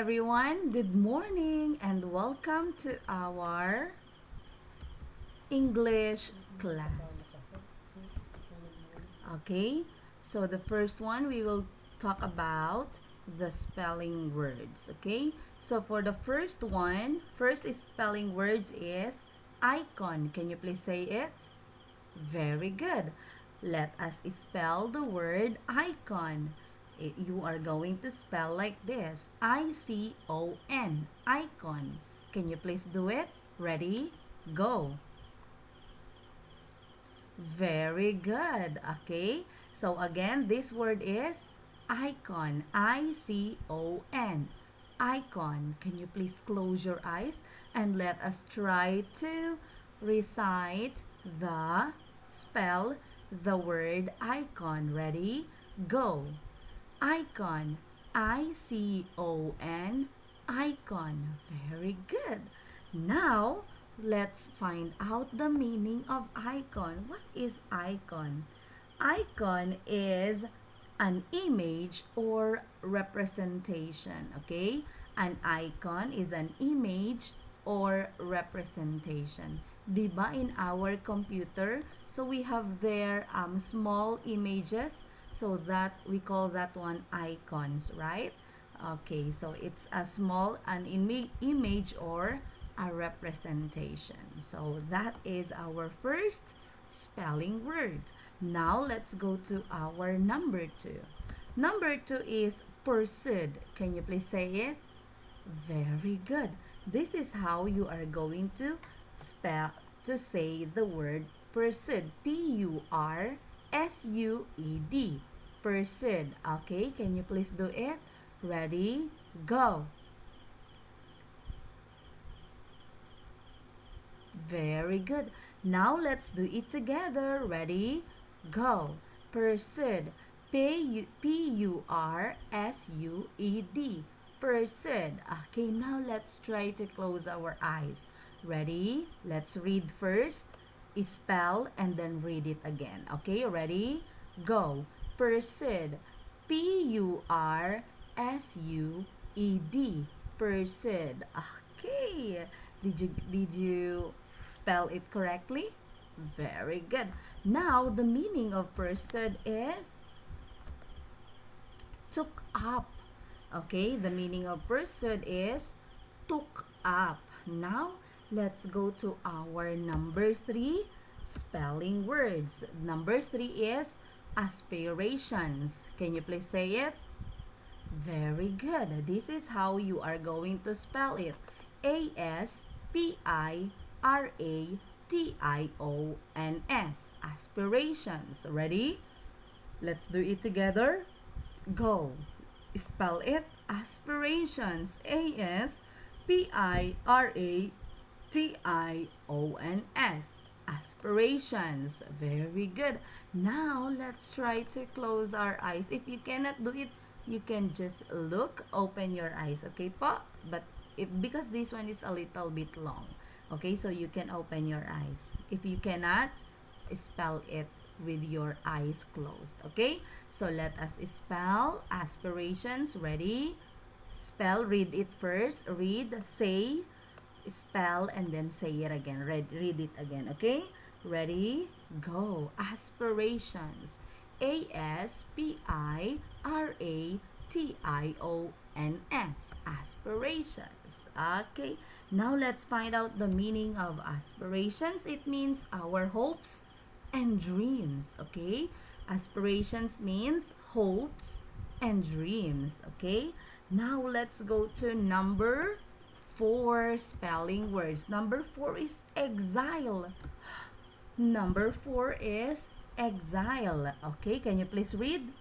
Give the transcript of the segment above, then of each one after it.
everyone. Good morning and welcome to our English class. Okay, so the first one we will talk about the spelling words. Okay, so for the first one, first is spelling words is icon. Can you please say it? Very good. Let us spell the word icon. You are going to spell like this. I-C-O-N. Icon. Can you please do it? Ready? Go. Very good. Okay. So again, this word is icon. I-C-O-N. Icon. Can you please close your eyes and let us try to recite the spell the word icon. Ready? Go. Icon. I-C-O-N. Icon. Very good. Now, let's find out the meaning of icon. What is icon? Icon is an image or representation. Okay? An icon is an image or representation. Diba in our computer, so we have there small images, so that we call that one icons, right? Okay, so it's a small image or a representation. So that is our first spelling word. Now let's go to our number two. Number two is pursued. Can you please say it? Very good. This is how you are going to spell to say the word pursued. P-U-R-S-U-E-D. Pursued. Okay, can you please do it? Ready? Go. Very good. Now let's do it together. Ready? Go. Pursued. P-U-R-S-U-E-D. Pursued. Okay, now let's try to close our eyes. Ready? Let's read first, spell, and then read it again. Okay, ready? Go. Pursued. P-U-R-S-U-E-D. Pursued. Okay. Did you spell it correctly? Very good. Now, the meaning of pursued is took up. Okay, the meaning of pursued is took up. Now, let's go to our number three spelling words. Number three is aspirations. Can you please say it? Very good. This is how you are going to spell it. A-S-P-I-R-A-T-I-O-N-S. Aspirations. Ready? Let's do it together. Go. Spell it. Aspirations. A-S-P-I-R-A-T-I-O-N-S. Aspirations. Very good. Now, let's try to close our eyes. If you cannot do it, you can just look, open your eyes. Okay po? But because this one is a little bit long. Okay, so you can open your eyes. If you cannot, spell it with your eyes closed. Okay, so let us spell aspirations. Ready? Spell, read it first. Read, say, spell, and then say it again. Read it again. Okay, ready? Go. Aspirations. A-S-P-I-R-A-T-I-O-N-S. Aspirations. Okay, now let's find out the meaning of aspirations. It means our hopes and dreams. Okay, aspirations means hopes and dreams. Okay, now let's go to number four spelling words. Number four is exile. Number four is exile. Okay, can you please read?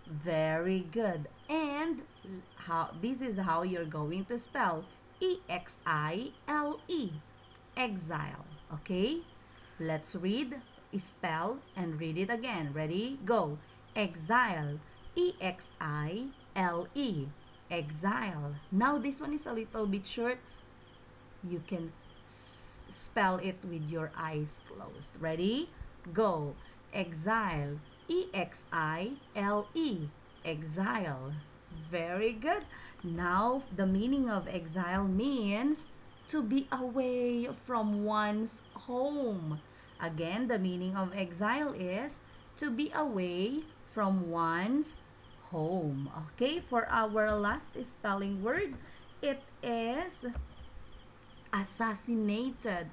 Very good. And how this is how you're going to spell E-X-I-L-E. Exile. Okay? Let's read, spell, and read it again. Ready? Go. Exile. E-X-I-L-E. Exile. Now this one is a little bit short. You can spell it with your eyes closed. Ready? Go. Exile. E-X-I-L-E. Exile. Very good. Now, the meaning of exile means to be away from one's home. Again, the meaning of exile is to be away from one's home. Okay, for our last spelling word, it is assassinated.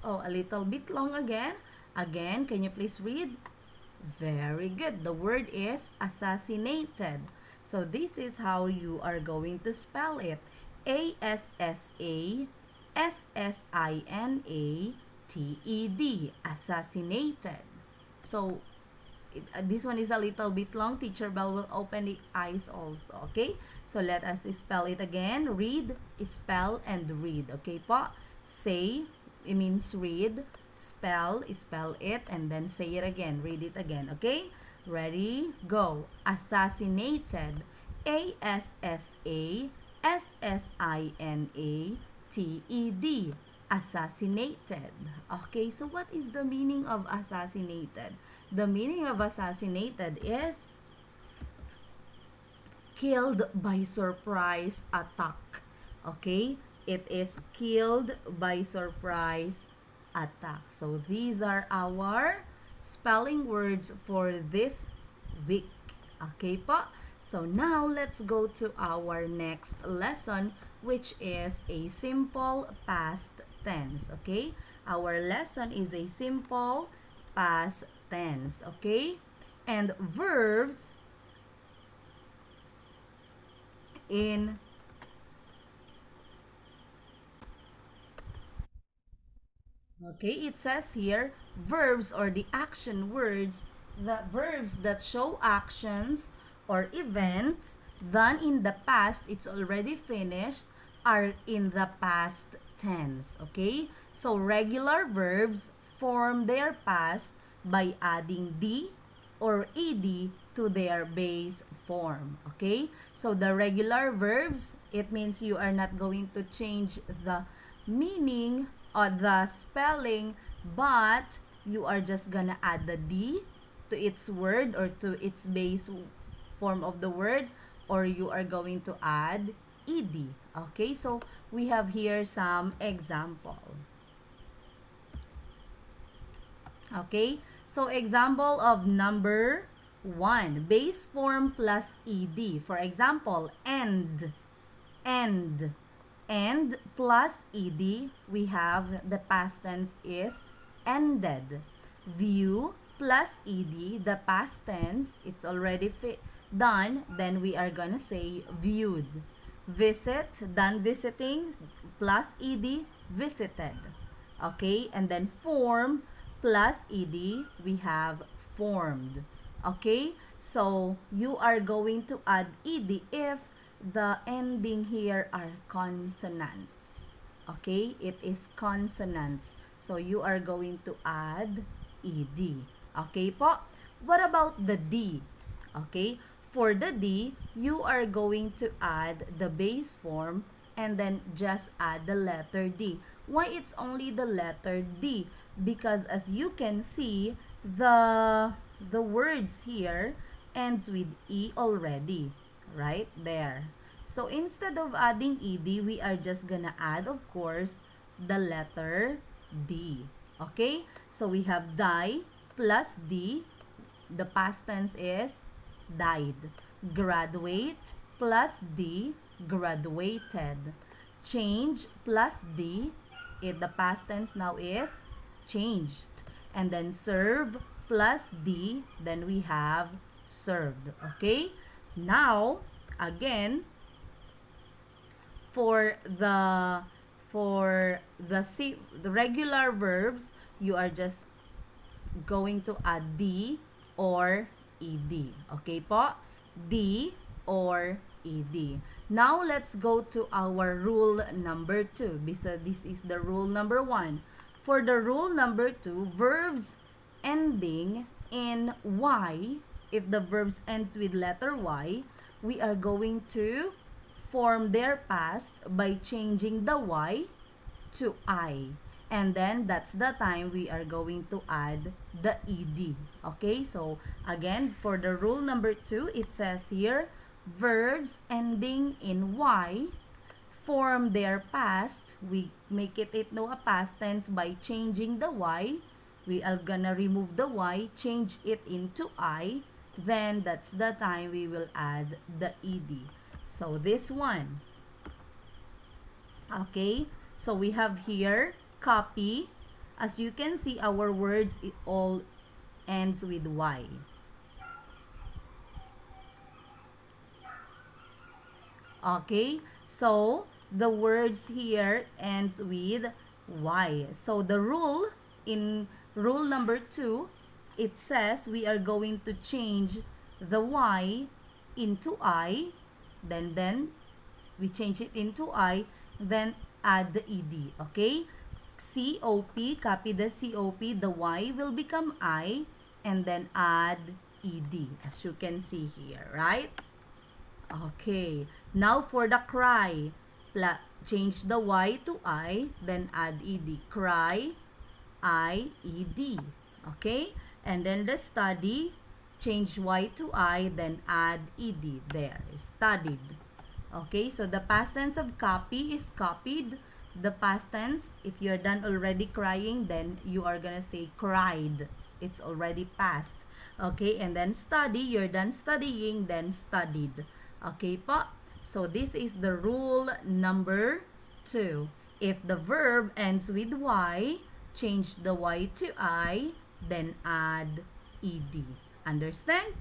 Oh, a little bit long again. Again, can you please read? Very good. The word is assassinated. So this is how you are going to spell it. Assassinated. Assassinated. So this one is a little bit long. Teacher Bell will open the eyes also. Okay? So let us spell it again. Read, spell, and read. Okay po? Say, it means read. Spell it, and then say it again. Read it again. Okay? Ready? Go. Assassinated. Assassinated. Assassinated. Okay, so what is the meaning of assassinated? The meaning of assassinated is killed by surprise attack. Okay? It is killed by surprise attack. So these are our spelling words for this week. Okay po? So now let's go to our next lesson, which is a simple past tense. Okay? Our lesson is a simple past tense. Okay? And verbs in Okay, it says here, verbs or the action words, the verbs that show actions or events done in the past, it's already finished, are in the past tense. Okay? So, regular verbs form their past by adding D or ED to their base form. Okay? So, the regular verbs, it means you are not going to change the meaning or the spelling, but you are just gonna add the D to its word or to its base form of the word, or you are going to add ed. Okay, so we have here some example. Okay, so example of number 1, base form plus ed. For example, end, end. And plus ed, we have the past tense is ended. View plus ed, the past tense, it's already done, then we are gonna say viewed. Visit, done visiting, plus ed, visited. Okay, and then form plus ed, we have formed. Okay, so you are going to add ed if the ending here are consonants. Okay, it is consonants. So you are going to add ed. Okay po? What about the D? Okay, for the D, you are going to add the base form and then just add the letter D. Why it's only the letter D? Because as you can see, the words here ends with E already. Right there. So instead of adding ed, we are just gonna add, of course, the letter D. Okay? So we have die plus D. The past tense is died. Graduate plus D, graduated. Change plus D, the past tense now is changed. And then serve plus D, then we have served. Okay? Now, again, for the regular verbs, you are just going to add D or ED. Okay po? D or ED. Now, let's go to our rule number 2. Because this is the rule number 1. For the rule number 2, verbs ending in Y, if the verbs ends with letter Y, we are going to form their past by changing the Y to I. And then, that's the time we are going to add the ED. Okay? So, again, for the rule number 2, it says here, verbs ending in Y form their past. We make it into a past tense by changing the Y. We are gonna remove the Y, change it into I. Then that's the time we will add the ed. So this one. Okay, so we have here copy. As you can see, our words, it all ends with Y. Okay, so the words here ends with Y. So the rule, in rule number 2, it says we are going to change the Y into I, then we change it into I, then add the ed. Okay, COP, copy the COP, the Y will become I, and then add ed, as you can see here, right? Okay, now for the cry, change the Y to I, then add ed. Cry, I-E-D. Okay, and then the study, change Y to I, then add ed. There, studied. Okay, so the past tense of copy is copied. The past tense, if you're done already crying, then you are gonna say cried. It's already past. Okay, and then study, you're done studying, then studied. Okay po? So this is the rule number 2. If the verb ends with Y, change the Y to I, then add ed. Understand?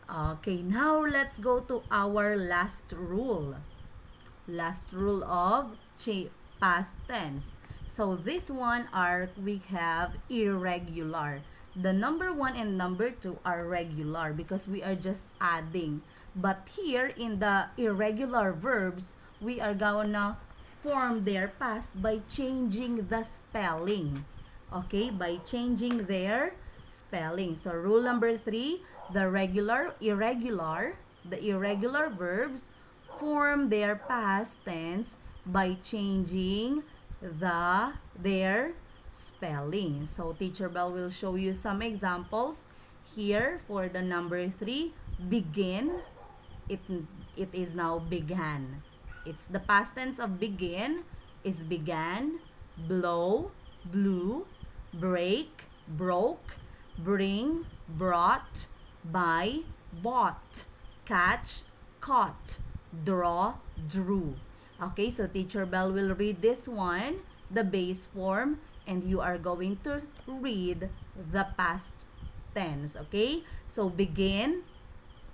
Okay, now let's go to our last rule. Last rule of past tense. So this one we have irregular. The number 1 and number 2 are regular because we are just adding. But here in the irregular verbs, we are gonna form their past by changing the spelling. Okay, by changing their spelling. So rule number 3, the irregular verbs form their past tense by changing their spelling. So Teacher Bell will show you some examples here for the number 3. Begin, it is now began. It's the past tense of begin is began. Blow, blew. Break, broke. Bring, brought. Buy, bought. Catch, caught. Draw, drew. Okay, so Teacher Bell will read this one, the base form, and you are going to read the past tense. Okay, so begin,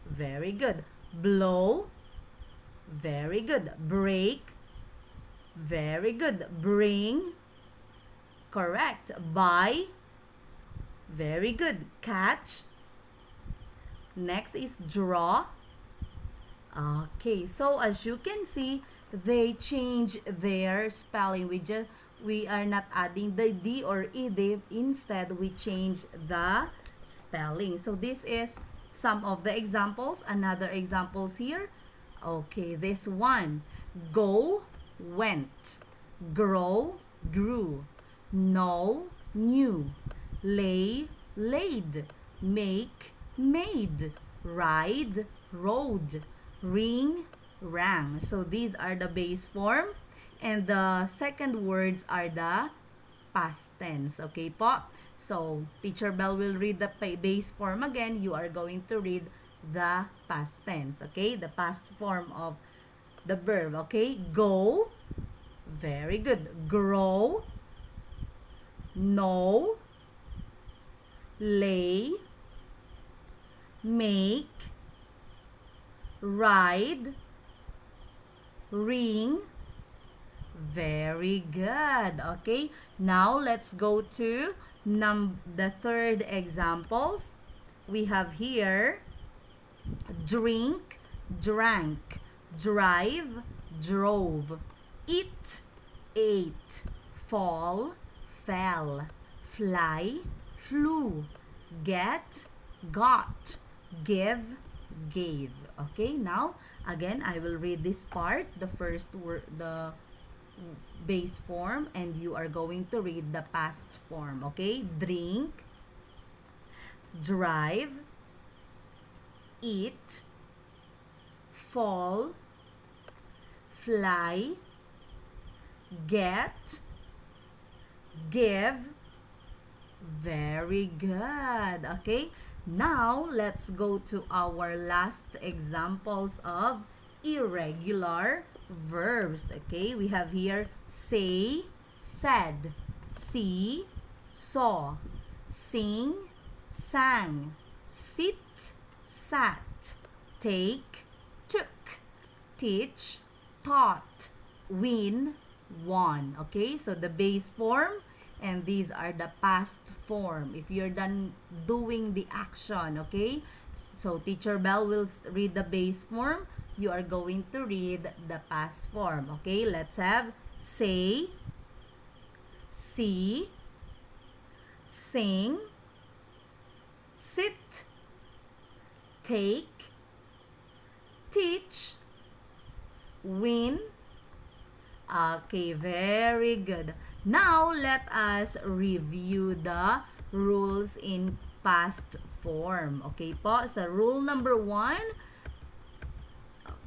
very good. Blow, very good. Break, very good. Bring, correct. Buy, very good. Catch, next is draw. Okay, so as you can see, they change their spelling. We are not adding the d or ed. Instead, we change the spelling. So this is some of the examples. Another examples here. Okay, this one. Go, went. Grow, grew. Know, knew. Lay, laid. Make, made. Ride, rode. Ring, rang. So these are the base form. And the second words are the past tense. Okay po? So, Teacher Bell will read the base form again. You are going to read the past tense. Okay? The past form of the verb. Okay? Go. Very good. Grow. Know. Lay. Make. Ride. Ring. Very good. Okay, now let's go to the third examples. We have here drink, drank, drive, drove, eat, ate, fall, fell, fly, flew, get, got, give, gave. Okay, now again I will read this part, the first word, the base form, and you are going to read the past form. Okay, drink, drive, eat, fall, fly, get, give. Very good. Okay, now let's go to our last examples of irregular verbs. Okay, we have here say, said, see, saw, sing, sang, sit, sat, take, took, teach, taught, win, won. Okay, so the base form and these are the past form. If you're done doing the action, okay? So Teacher Bell will read the base form. You are going to read the past form. Okay, let's have say, see, sing, sit, take, teach, win. Okay, very good. Now, let us review the rules in past form. Okay po, so rule number 1.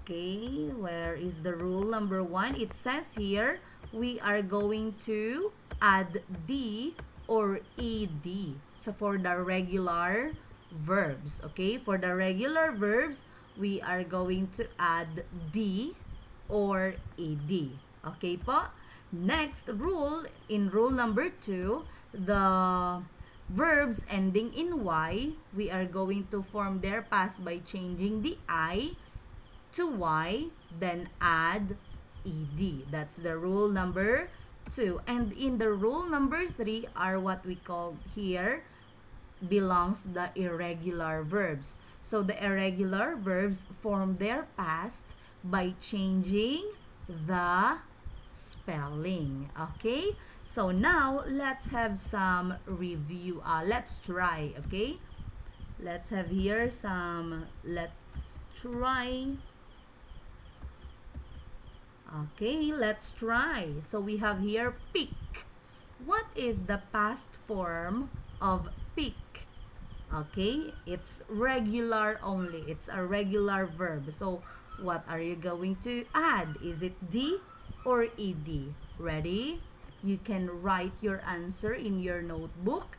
Okay, where is the rule number 1? It says here, we are going to add D or ED. So, for the regular verbs. Okay, for the regular verbs, we are going to add D or ED. Okay po? Next rule, in rule number 2, the verbs ending in Y, we are going to form their past by changing the I to Y, then add ED. That's the rule number 2. And in the rule number 3 are what we call here belongs the irregular verbs. So the irregular verbs form their past by changing the spelling. Okay, so now let's have some review. Let's try. Okay, let's have here some. Let's try. Okay, let's try. So we have here pick. What is the past form of pick? Okay, it's regular only. It's a regular verb. So what are you going to add? Is it D or ED? Ready? You can write your answer in your notebook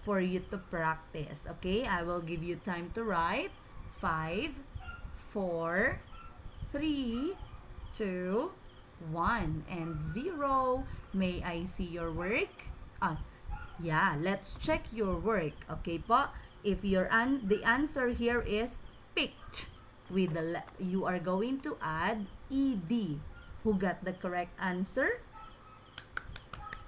for you to practice. Okay, I will give you time to write. 5, 4, 3, 2, 1, and 0. May I see your work? Yeah, let's check your work. Okay po? If the answer here is picked, with you are going to add ED. Who got the correct answer?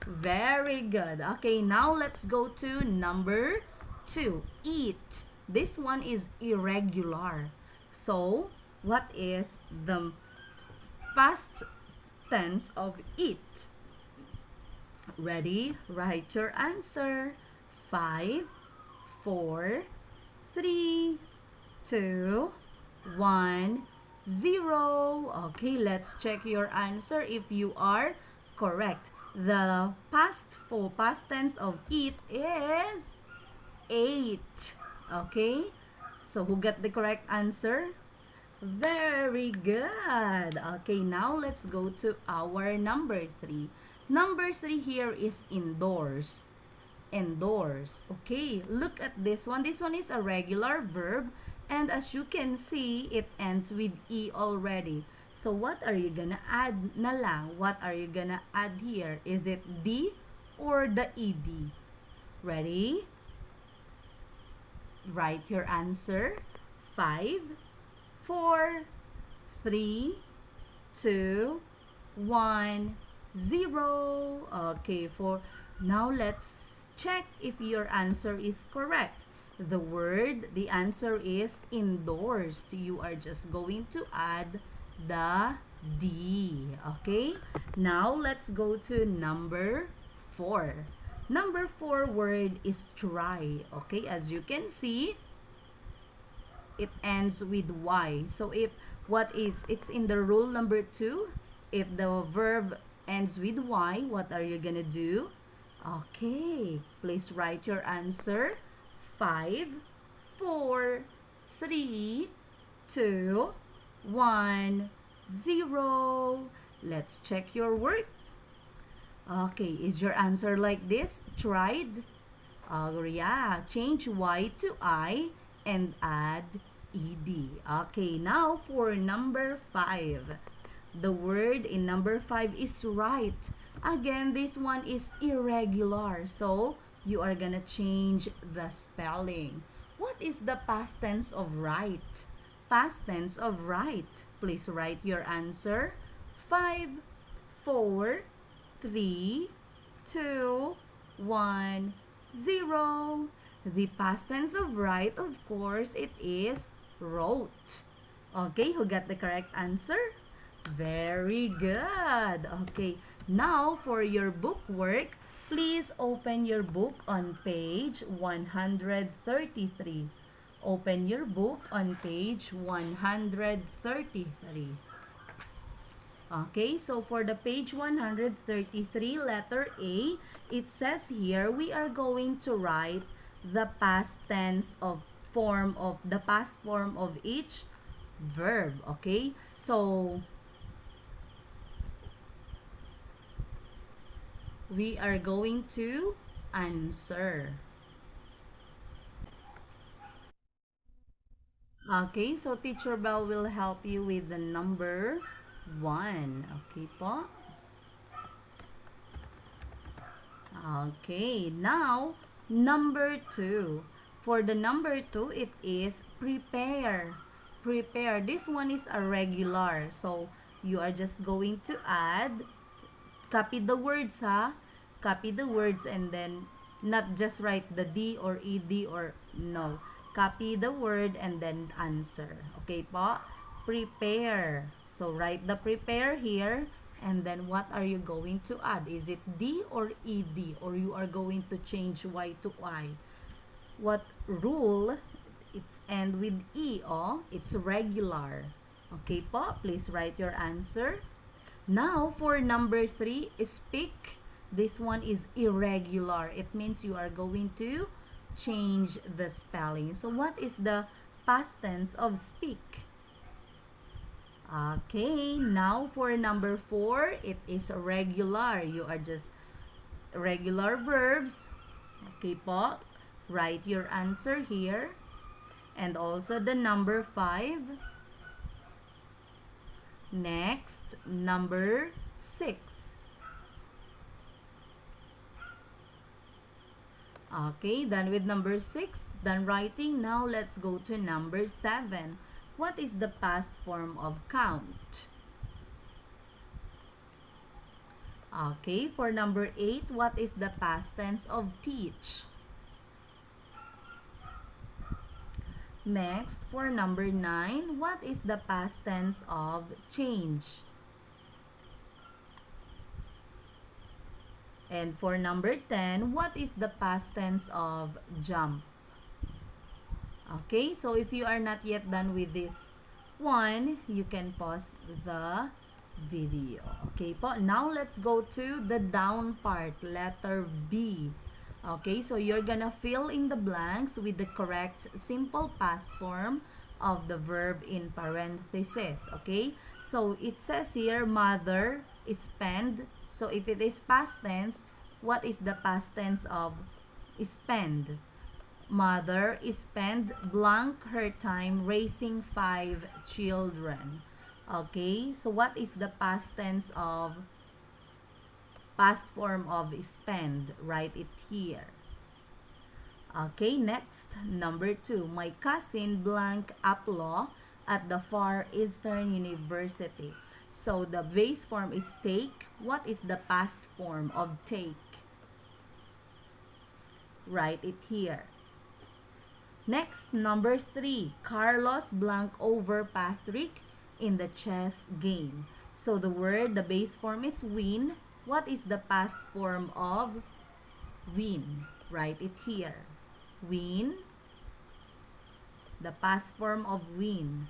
Very good. Okay, now let's go to number 2. Eat. This one is irregular. So, what is the past tense of eat? Ready? Write your answer. 5, 4, 3, 2, 1, 0. Okay, let's check your answer if you are correct. The past tense of eat is ate. Okay, so who got the correct answer? Very good. Okay, now let's go to our number 3. Number 3 here is indoors. Indoors. Okay, look at this one. This one is a regular verb. And as you can see, it ends with E already. So what are you gonna add na lang? What are you gonna add here? Is it D or the ED? Ready? Write your answer. 5, 4, 3, 2, 1, 0. Okay, now let's check if your answer is correct. The answer is indoors. You are just going to add the D. Okay? Now, let's go to number 4. Number 4 word is try. Okay? As you can see, it ends with Y. So, it's in the rule number 2. If the verb ends with Y, what are you gonna do? Okay. Please write your answer. 5, 4, 3, 2, 1, 0. Let's check your work. Okay, is your answer like this? Tried? Yeah, change Y to I and add ED. Okay, now for number 5. The word in number 5 is right. Again, this one is irregular. So, you are gonna change the spelling. What is the past tense of right? Past tense of right. Please write your answer. 5, 4, 3, 2, 1, 0. The past tense of right, of course, it is wrote. Okay, who got the correct answer? Very good. Okay, now for your book work, please open your book on page 133. Open your book on page 133. Okay, so for the page 133, letter A, it says here we are going to write the past tense of the past form of each verb. Okay, so we are going to answer. Okay, so Teacher Bell will help you with the number 1. Okay po? Okay, now number 2. For the number 2, it is prepare. Prepare. This one is a regular. So, you are just going to add, copy the words ha. Copy the words and then not just write the D or ED or no. Copy the word and then answer. Okay po? Prepare. So, write the prepare here. And then what are you going to add? Is it D or ED? Or you are going to change Y to I? What rule? It's end with E, oh. It's regular. Okay po? Please write your answer. Now, for number 3, speak. This one is irregular. It means you are going to change the spelling. So, what is the past tense of speak? Okay, now for number 4, it is regular. You are just regular verbs. Okay po, write your answer here. And also the number 5. Next, number 6. Okay, done with number 6. Done writing. Now, let's go to number 7. What is the past form of count? Okay, for number 8, what is the past tense of teach? Next, for number 9, what is the past tense of change? And for number 10, what is the past tense of jump? Okay, so if you are not yet done with this one, you can pause the video. Okay po, now let's go to the down part, letter B. Okay, so you're gonna fill in the blanks with the correct simple past form of the verb in parentheses. Okay, so it says here, mother spend. So if it is past tense, what is the past tense of spend? Mother spend blank her time raising 5 children. Okay, so what is the past tense of past form of spend? Write it here. Okay, next, number 2. My cousin blank up law at the Far Eastern University. So the base form is take. What is the past form of take? Write it here. Next, number 3. Carlos blank over Patrick in the chess game. So the base form is win. What is the past form of win? Write it here. Win. The past form of win.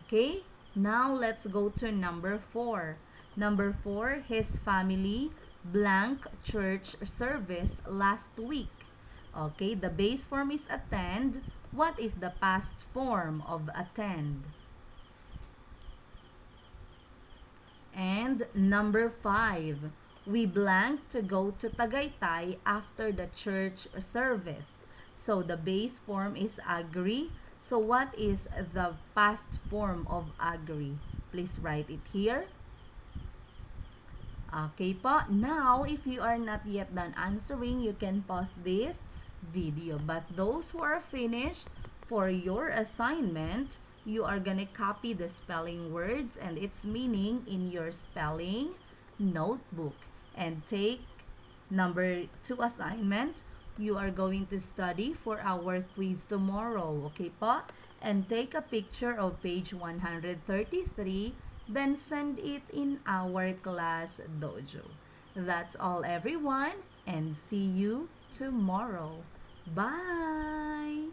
Okay, now let's go to number 4. Number 4, his family blank church service last week. Okay, the base form is attend. What is the past form of attend? And number 5, we blank to go to Tagaytay after the church service. So the base form is agree. So what is the past form of agree? Please write it here. Okay po. Now, if you are not yet done answering, you can pause this video. But those who are finished for your assignment, you are gonna copy the spelling words and its meaning in your spelling notebook. And take number 2 assignment. You are going to study for our quiz tomorrow. Okay po? And take a picture of page 133. Then send it in our class dojo. That's all, everyone, and see you tomorrow. Bye!